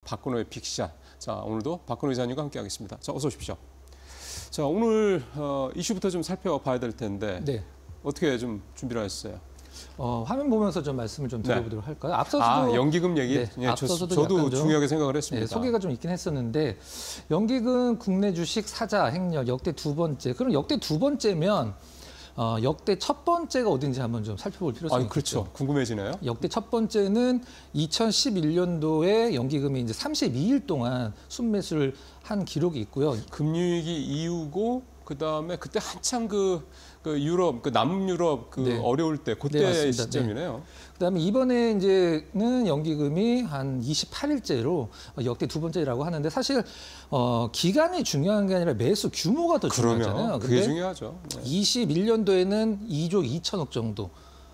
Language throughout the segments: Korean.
박근호의 빅샷. 자, 오늘도 박근호 기자님과 함께하겠습니다. 자, 어서 오십시오. 자, 오늘 이슈부터 좀 살펴봐야 될 텐데 네. 어떻게 좀 준비를 하셨어요? 화면 보면서 좀 말씀을 좀 드려보도록 할까요? 앞서서도 연기금 얘기. 네, 앞서서도 저도 중요하게 생각을 했습니다. 네, 소개가 좀 있긴 했었는데 연기금 국내 주식 사자 행렬 역대 두 번째. 그럼 역대 두 번째면 역대 첫 번째가 어딘지 한번 좀 살펴볼 필요성이 있죠. 그렇죠. 궁금해지네요. 역대 첫 번째는 2011년도에 연기금이 이제 32일 동안 순매수를 한 기록이 있고요. 금융위기 이후고 그다음에 그때 한참 유럽, 남유럽 네. 어려울 때 그때 네, 시점이네요. 네. 그다음에 이번에 이제는 연기금이 한 28일째로 역대 두 번째라고 하는데 사실 기간이 중요한 게 아니라 매수 규모가 더 중요하잖아요. 그게 중요하죠. 네. 21년도에는 2조 2천억 정도.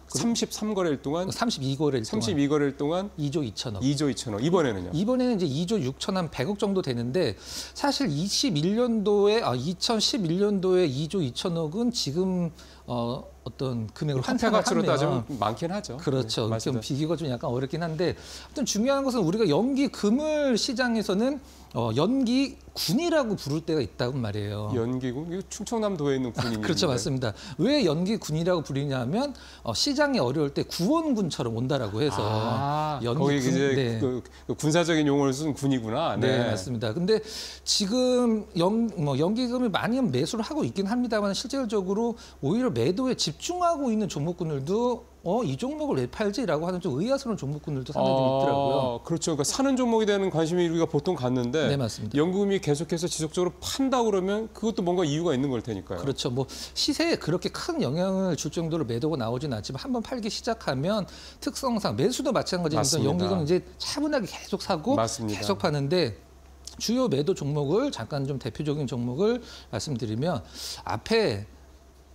33거래일 동안 32거래일 동안 2조 2천억. 2조 2천억. 이번에는요? 이번에는 이제 2조 6천 100억 정도 되는데 사실 2011년도에 2조 2천억은 지금 어떤 금액을 화폐 가치로 따지면 많긴 하죠. 그렇죠. 네, 좀 비교가 좀 약간 어렵긴 한데 하여튼 중요한 것은 우리가 연기금을 시장에서는 연기군이라고 부를 때가 있다고 말이에요. 연기군? 이거 충청남도에 있는 군인인데. 그렇죠. 맞습니다. 왜 연기군이라고 부르냐면 시장이 어려울 때 구원군처럼 온다라고 해서 거기 이제 그 군사적인 용어를 쓴 군이구나. 네, 네 맞습니다. 근데 지금 연기금이 많이 매수를 하고 있긴 합니다만 실질적으로 오히려 매도에 집중하고 있는 종목군들도 이 종목을 왜 팔지라고 하는 좀 의아스러운 종목군들도 상당히 좀 있더라고요. 그렇죠. 그러니까 사는 종목에 대한 관심이 우리가 보통 갖는데 네, 맞습니다. 연금이 계속해서 지속적으로 판다 그러면 그것도 뭔가 이유가 있는 걸 테니까요. 그렇죠. 뭐 시세에 그렇게 큰 영향을 줄 정도로 매도가 나오지는 않지만 한번 팔기 시작하면 특성상 매수도 마찬가지입니다. 연기금 이제 차분하게 계속 사고 맞습니다. 계속 파는데 주요 매도 종목을 잠깐 좀 대표적인 종목을 말씀드리면 앞에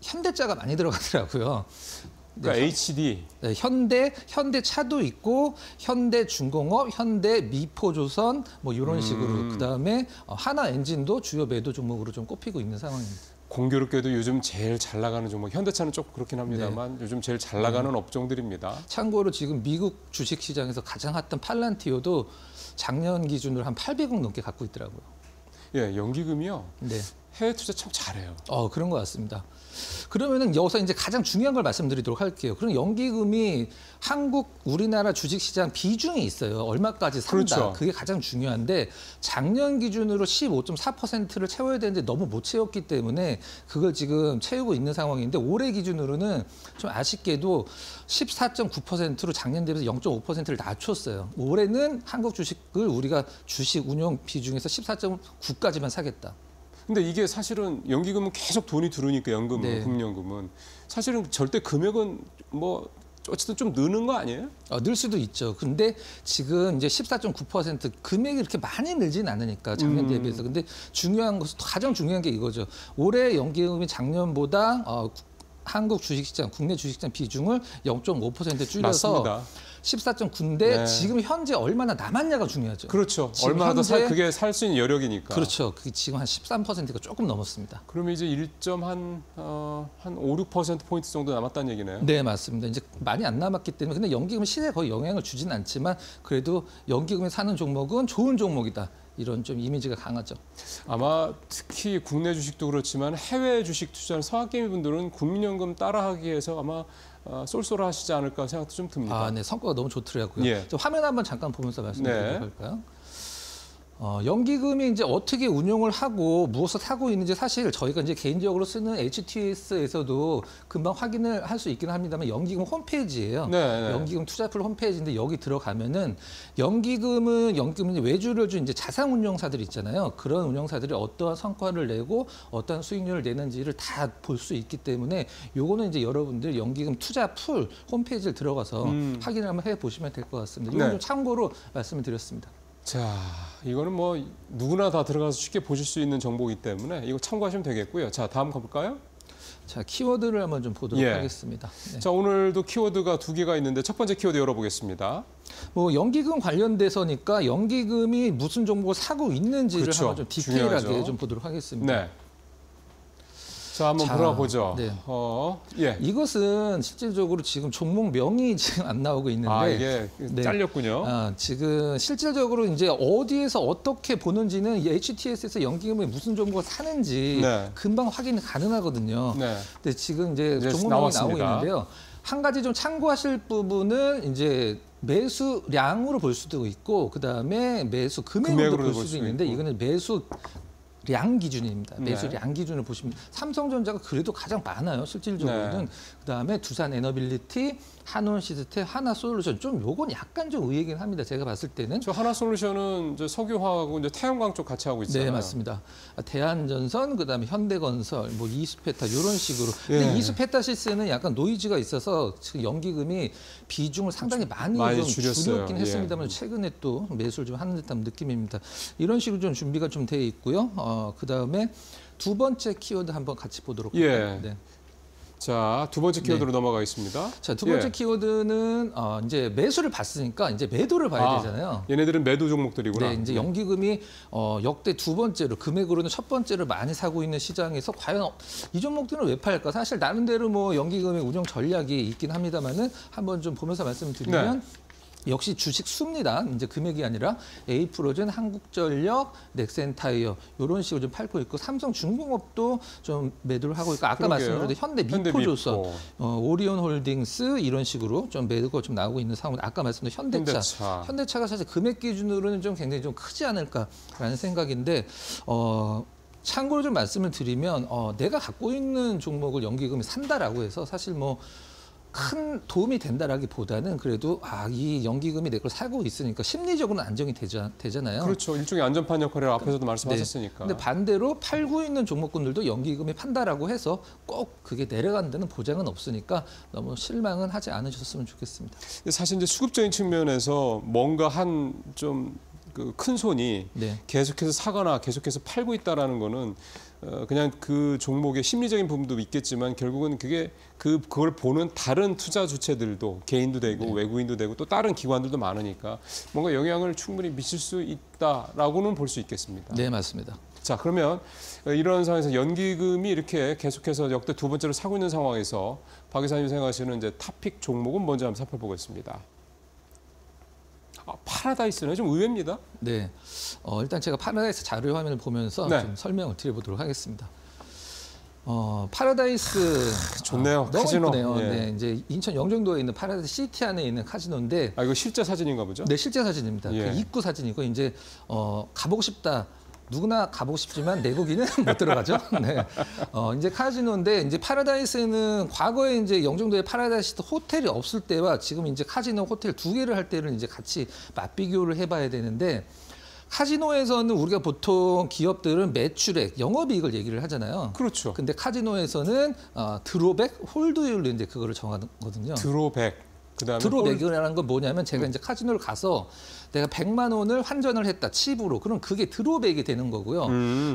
현대자가 많이 들어가더라고요. 그러니까 HD. 네, 현대차도 있고 현대중공업, 현대미포조선 뭐 이런 식으로 그다음에 하나엔진도 주요 매도 종목으로 좀 꼽히고 있는 상황입니다. 공교롭게도 요즘 제일 잘 나가는 종목, 현대차는 조금 그렇긴 합니다만 요즘 제일 잘 나가는 업종들입니다. 참고로 지금 미국 주식시장에서 가장 핫한 팔란티오도 작년 기준으로 한 800억 넘게 갖고 있더라고요. 예, 연기금이요. 네. 해외 투자 참 잘해요. 그런 것 같습니다. 그러면은 여기서 이제 가장 중요한 걸 말씀드리도록 할게요. 그럼 연기금이 우리나라 주식시장 비중이 있어요. 얼마까지 산다. 그렇죠. 그게 가장 중요한데 작년 기준으로 15.4%를 채워야 되는데 너무 못 채웠기 때문에 그걸 지금 채우고 있는 상황인데 올해 기준으로는 좀 아쉽게도 14.9%로 작년 대비해서 0.5%를 낮췄어요. 올해는 한국 주식을 우리가 주식 운용 비중에서 14.9까지만 사겠다. 근데 이게 사실은 연기금은 계속 돈이 들어오니까 네. 금연금은 사실은 절대 금액은 뭐 어쨌든 좀 느는 거 아니에요? 늘 수도 있죠. 근데 지금 이제 14.9% 금액이 이렇게 많이 늘진 않으니까 작년 대비해서. 근데 가장 중요한 게 이거죠. 올해 연기금이 작년보다 한국 주식시장, 국내 주식시장 비중을 0.5% 줄여서 맞습니다. 14.9인데 네. 지금 현재 얼마나 남았냐가 중요하죠. 그렇죠. 얼마나 더 그게 살 수 있는 여력이니까. 그렇죠. 그게 지금 한 13%가 조금 넘었습니다. 그러면 이제 1한 5, 6%포인트 정도 남았다는 얘기네요. 네, 맞습니다. 이제 많이 안 남았기 때문에 근데 연기금은 시세에 거의 영향을 주진 않지만 그래도 연기금에 사는 종목은 좋은 종목이다. 이런 좀 이미지가 강하죠. 아마 특히 국내 주식도 그렇지만 해외 주식 투자하는 서학개미 분들은 국민연금 따라하기 위해서 아마 쏠쏠하시지 않을까 생각도 좀 듭니다. 네, 성과가 너무 좋더라고요. 예. 화면 한번 잠깐 보면서 말씀드리도록 할까요? 연기금이 이제 어떻게 운용을 하고 무엇을 사고 있는지 사실 저희가 이제 개인적으로 쓰는 HTS에서도 금방 확인을 할 수 있긴 합니다만 연기금 홈페이지예요. 네. 연기금 투자풀 홈페이지인데 여기 들어가면은 연기금은 외주를 준 이제 자산 운용사들 있잖아요. 그런 운용사들이 어떠한 성과를 내고 어떠한 수익률을 내는지를 다 볼 수 있기 때문에 요거는 이제 여러분들 연기금 투자풀 홈페이지를 들어가서 확인을 한번 해 보시면 될 것 같습니다. 이건 좀 참고로 말씀을 드렸습니다. 자, 이거는 뭐 누구나 다 들어가서 쉽게 보실 수 있는 정보이기 때문에 이거 참고하시면 되겠고요. 자, 다음 가볼까요? 자, 키워드를 한번 좀 보도록 하겠습니다. 네. 자, 오늘도 키워드가 2개가 있는데 첫 번째 키워드 열어보겠습니다. 연기금 관련돼서니까 연기금이 무슨 종목을 사고 있는지를 한번 좀 디테일하게 좀 보도록 하겠습니다. 네. 자, 한번 들어가 보죠. 네. 예. 이것은 실질적으로 지금 종목명이 지금 안 나오고 있는데 이게 네. 잘렸군요. 지금 실질적으로 이제 어디에서 어떻게 보는지는 이 HTS에서 연기금에 무슨 종목을 사는지 네. 금방 확인이 가능하거든요. 네. 근데 지금 이제 종목명이 나왔습니다. 나오고 있는데요. 한 가지 좀 참고하실 부분은 이제 매수량으로 볼 수도 있고 그다음에 매수 금액으로 볼 수도 있는데 이거는 매수량 기준입니다. 매수량 기준을 보시면 삼성전자가 그래도 가장 많아요. 실질적으로는. 그다음에 두산에너빌리티, 한원시스템, 하나솔루션 좀 요건 약간 좀 의외긴 합니다. 제가 봤을 때는. 저 하나솔루션은 이제 석유화하고 이제 태양광 쪽 같이 하고 있잖아요. 네, 맞습니다. 대한전선, 그다음에 현대건설, 뭐 이스페타 이런 식으로. 근데 이스페타시스는 약간 노이즈가 있어서 지금 연기금이 비중을 상당히 많이 좀 줄였긴 했습니다만 최근에 또 매수를 좀 하는 듯한 느낌입니다. 이런 식으로 좀 준비가 좀 돼 있고요. 그다음에 두 번째 키워드 한번 같이 보도록 할까요? 네. 자, 두 번째 키워드로 넘어가겠습니다. 자, 두 번째 키워드는 이제 매수를 봤으니까 이제 매도를 봐야 되잖아요. 얘네들은 매도 종목들이구나. 네, 이제 연기금이 역대 두 번째로 금액으로는 첫 번째로 많이 사고 있는 시장에서 과연 이 종목들은 왜 팔까? 사실 나름대로 뭐 연기금의 운영 전략이 있긴 합니다만은 한번 좀 보면서 말씀드리면. 역시 주식 수입니다. 이제 금액이 아니라 에이프로젠, 한국전력, 넥센타이어 이런 식으로 좀 팔고 있고 삼성중공업도 좀 매도를 하고 있고 아까 말씀드린 현대미포조선, 오리온홀딩스 이런 식으로 좀 매도가 좀 나오고 있는 상황. 아까 말씀드린 현대차가 사실 금액 기준으로는 좀 굉장히 좀 크지 않을까라는 생각인데. 참고로 좀 말씀을 드리면 내가 갖고 있는 종목을 연기금이 산다라고 해서 사실 뭐 큰 도움이 된다라기보다는 그래도 이 연기금이 내 걸 사고 있으니까 심리적으로는 안정이 되잖아요. 그렇죠. 일종의 안전판 역할을 앞에서도 말씀하셨으니까. 근데 반대로 팔고 있는 종목군들도 연기금이 판다라고 해서 꼭 그게 내려간다는 보장은 없으니까 너무 실망은 하지 않으셨으면 좋겠습니다. 사실 이제 수급적인 측면에서 뭔가 한 좀 큰 손이 계속해서 사거나 계속해서 팔고 있다라는 거는 그냥 그 종목의 심리적인 부분도 있겠지만 결국은 그걸 보는 다른 투자 주체들도 개인도 되고 외국인도 되고 또 다른 기관들도 많으니까 뭔가 영향을 충분히 미칠 수 있다라고는 볼 수 있겠습니다. 네, 맞습니다. 자, 그러면 이런 상황에서 연기금이 이렇게 계속해서 역대 두 번째로 사고 있는 상황에서 박 이사님 생각하시는 이제 탑픽 종목은 먼저 한번 살펴보겠습니다. 파라다이스는 좀 의외입니다. 네, 일단 제가 파라다이스 자료 화면을 보면서 좀 설명을 드려보도록 하겠습니다. 파라다이스 좋네요. 너무 카지노. 이쁘네요. 네, 이제 인천 영종도에 있는 파라다이스 시티 안에 있는 카지노인데. 이거 실제 사진인가 보죠? 네, 실제 사진입니다. 그 입구 사진이고 이제 가보고 싶다. 누구나 가보고 싶지만 내국인은 못 들어가죠. 네. 이제 카지노인데 이제 파라다이스는 과거에 이제 영종도에 파라다이스 호텔이 없을 때와 지금 이제 카지노 호텔 두 개를 할 때를 이제 같이 맞비교를 해봐야 되는데 카지노에서는 우리가 보통 기업들은 매출액, 영업이익을 얘기를 하잖아요. 그렇죠. 근데 카지노에서는 드로백, 홀드율로 이제 그거를 정하거든요. 드로백. 그다음에 드로백이라는 건 뭐냐면 제가 이제 카지노를 가서 내가 100만 원을 환전을 했다 칩으로 그럼 그게 드로백이 되는 거고요.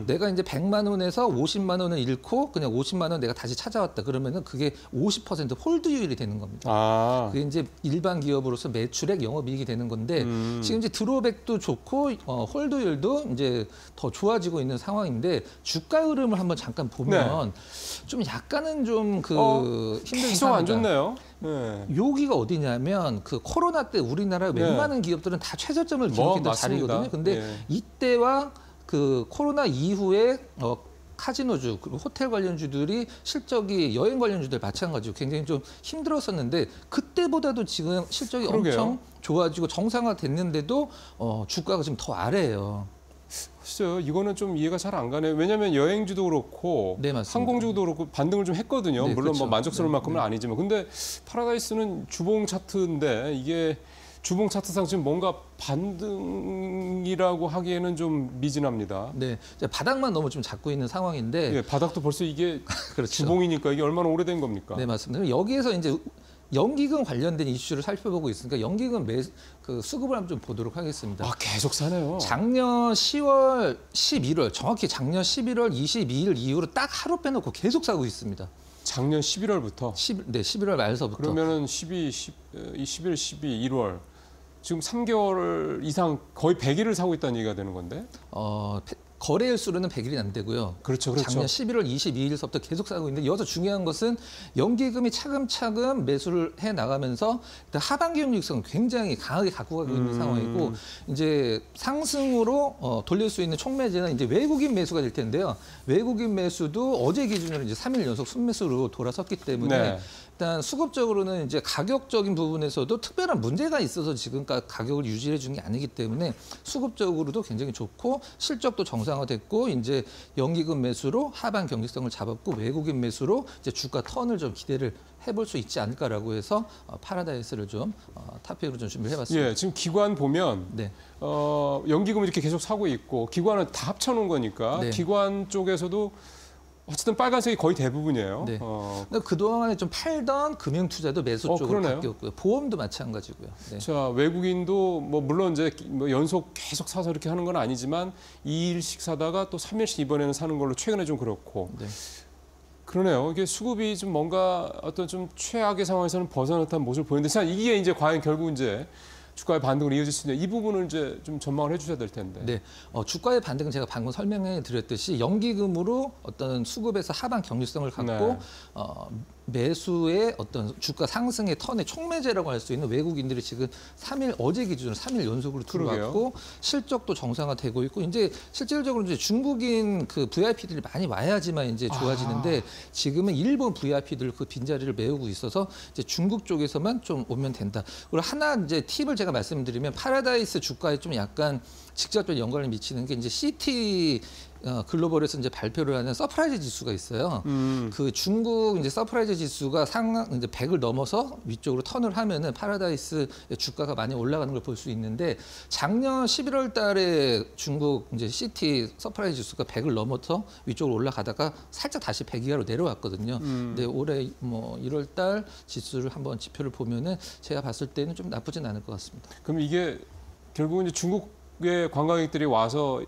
내가 이제 100만 원에서 50만 원을 잃고 그냥 50만 원 내가 다시 찾아왔다 그러면은 그게 50% 홀드율이 되는 겁니다. 그게 이제 일반 기업으로서 매출액 영업이익이 되는 건데 지금 이제 드로백도 좋고 홀드율도 이제 더 좋아지고 있는 상황인데 주가 흐름을 한번 잠깐 보면 좀 약간은 좀 힘든 계속 안 좋네요. 여기가 어디냐면 그 코로나 때 우리나라 웬만한 기업들은 다 최저점을 기록했던 자리거든요. 근데 이때와 그 코로나 이후에 카지노주, 그리고 호텔 관련주들이 실적이 여행 관련주들 마찬가지로 굉장히 좀 힘들었었는데 그때보다도 지금 실적이 엄청 좋아지고 정상화됐는데도 주가가 지금 더 아래예요. 글쎄요, 이거는 좀 이해가 잘 안 가네요. 왜냐하면 여행주도 그렇고 항공주도 그렇고 반등을 좀 했거든요. 물론 뭐 만족스러울 만큼은 아니지만. 근데 파라다이스는 주봉 차트인데 이게 주봉 차트상 지금 뭔가 반등이라고 하기에는 좀 미진합니다. 네, 바닥만 너무 좀 잡고 있는 상황인데. 바닥도 벌써 이게 주봉이니까 이게 얼마나 오래된 겁니까? 네, 맞습니다. 여기에서 이제 연기금 관련된 이슈를 살펴보고 있으니까 연기금 수급을 한번 좀 보도록 하겠습니다. 계속 사네요. 작년 10월, 11월, 정확히 작년 11월 22일 이후로 딱 하루 빼놓고 계속 사고 있습니다. 작년 11월부터? 11월 말서부터. 그러면은 11, 12, 1월. 지금 3개월 이상 거의 100일을 사고 있다는 얘기가 되는 건데? 거래일 수로는 100일이 안 되고요. 그렇죠. 작년 11월 22일서부터 계속 사고 있는데 여기서 중요한 것은 연기금이 차근차근 매수를 해 나가면서 하반기 육성을 굉장히 강하게 갖고 가고 있는 상황이고 이제 상승으로 돌릴 수 있는 촉매제는 이제 외국인 매수가 될 텐데요. 외국인 매수도 어제 기준으로 이제 3일 연속 순매수로 돌아섰기 때문에 네. 일단 수급적으로는 이제 가격적인 부분에서도 특별한 문제가 있어서 지금 가격을 유지해 주는 게 아니기 때문에 수급적으로도 굉장히 좋고 실적도 정상화됐고 이제 연기금 매수로 하반 경직성을 잡았고 외국인 매수로 이제 주가 턴을 좀 기대를 해볼 수 있지 않을까라고 해서 파라다이스를 좀 탑픽으로 좀 준비를 해봤습니다. 예, 지금 기관 보면 네. 연기금을 이렇게 계속 사고 있고 기관은 다 합쳐놓은 거니까 네. 기관 쪽에서도 어쨌든 빨간색이 거의 대부분이에요. 네. 그동안에 좀 팔던 금융투자도 매수 쪽으로 그러네요. 바뀌었고요. 보험도 마찬가지고요. 네. 자, 외국인도 뭐 물론 이제 뭐 연속 계속 사서 이렇게 하는 건 아니지만 2일씩 사다가 또 3일씩 이번에는 사는 걸로 최근에 좀 그렇고. 네. 그러네요. 이게 수급이 좀 뭔가 어떤 좀 최악의 상황에서는 벗어났다는 모습을 보이는데, 자, 이게 이제 과연 결국 이제 주가의 반등으로 이어질 수 있냐, 이 부분을 이제 좀 전망을 해주셔야 될 텐데. 네, 주가의 반등은 제가 방금 설명해 드렸듯이 연기금으로 어떤 수급에서 하반 경직성을 갖고 네. 매수의 어떤 주가 상승의 턴의 촉매제라고 할 수 있는 외국인들이 지금 3일 어제 기준으로 3일 연속으로 들어왔고 그러게요. 실적도 정상화되고 있고 이제 실질적으로 이제 중국인 그 VIP들이 많이 와야지만 이제 좋아지는데 지금은 일본 VIP들 그 빈자리를 메우고 있어서 이제 중국 쪽에서만 좀 오면 된다. 그리고 하나 이제 팁을 제가 말씀드리면 파라다이스 주가에 좀 약간 직접적인 연관을 미치는 게 이제 CT 글로벌에서 이제 발표를 하는 서프라이즈 지수가 있어요. 그 중국 이제 서프라이즈 지수가 이제 100을 넘어서 위쪽으로 턴을 하면은 파라다이스 주가가 많이 올라가는 걸 볼 수 있는데 작년 11월 달에 중국 이제 CT 서프라이즈 지수가 100을 넘어서 위쪽으로 올라가다가 살짝 다시 100 이하로 내려왔거든요. 근데 올해 뭐 1월 달 지수를 한번 지표를 보면은 제가 봤을 때는 좀 나쁘진 않을 것 같습니다. 그럼 이게 결국은 이제 중국의 관광객들이 와서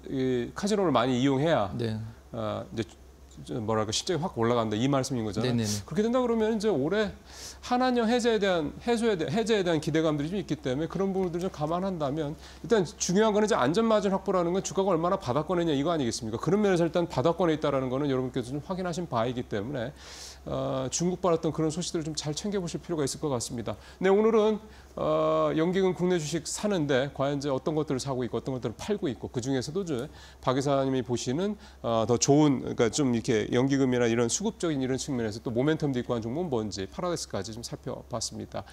이 카지노를 많이 이용해야 네. 이제 뭐랄까 실적이 확 올라간다 이 말씀인 거잖아요. 네네네. 그렇게 된다 그러면 이제 올해 한한령 해제에 대한 기대감들이 좀 있기 때문에 그런 부분들 좀 감안한다면 일단 중요한 거는 이제 안전마진 확보라는 건 주가가 얼마나 바닥권에 있냐 이거 아니겠습니까? 그런 면에서 일단 바닥권에 있다라는 거는 여러분께서 좀 확인하신 바이기 때문에 중국발 어떤 그런 소식들을 좀 잘 챙겨보실 필요가 있을 것 같습니다. 네, 오늘은 연기금 국내 주식 사는데 과연 이제 어떤 것들을 사고 있고 어떤 것들을 팔고 있고 그 중에서도 박 이사님이 보시는 더 좋은 그러니까 좀 이렇게 연기금이나 이런 수급적인 이런 측면에서 또 모멘텀도 있고 한 종목은 뭔지 파라다이스까지 좀 살펴봤습니다.